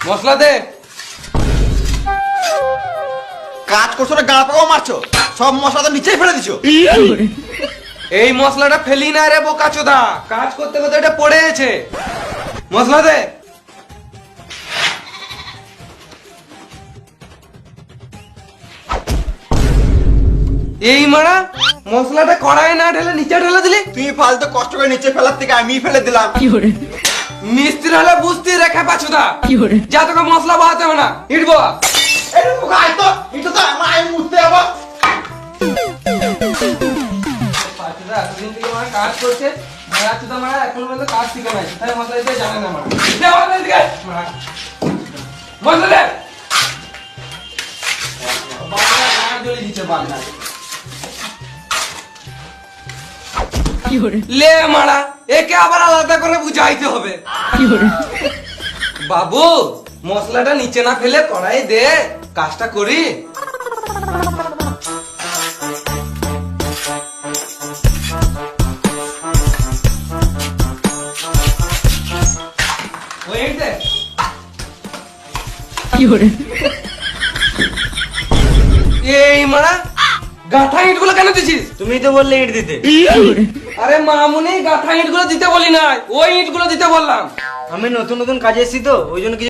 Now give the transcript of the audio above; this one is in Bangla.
মশলা দে। কাজ করছো না গাঁ পাকাও মারছো, সব মশলা তো নিচেই ফেলে দিছো। এই মশলাটা ফেলি না রে বোকাচোদা, কাজ করতে করতে এটা পড়ে গেছে। মশলা দে। এই মারা মশলাটা কড়াই না ঢেলে নিচে ঢেলে দিলি। তুই ফালতু কষ্ট করে নিচে ফেলার থেকে আমি ফেলে দিলাম। মিস্ত্রি হলে বুঝতে রেখে পাচুদা, যা তোকে মশলা বাহাতে হবে না, ইটবো। পাচুদা এতদিন থেকে আমার কাজ করছে, মারাচুদা মারা এখন পর্যন্ত কাজ শিখে নাই, তাই মশলা দিতে জানে না মারা। দে মশলা দিকে মারা, মশলা দে। বাংলা গায়ে জ্বলে দিচ্ছে বাংলা। লে মারা, একে আবার আলাদা করে বুঝাইতে হবে। বাবু মশলাটা নিচে না ফেলে কড়াই দে, কাজটা করি। ওই দে। এই মারা গাঁথা ইট গুলো কেন দিছিস? তুমি তো বললে ইট দিতে। আরে মামুনি গাঁথা ইট গুলো দিতে বলি নাই, ওই ইট গুলো দিতে বললাম। আমি নতুন নতুন কাজে এসেছি তো, ওই জন্য কিছু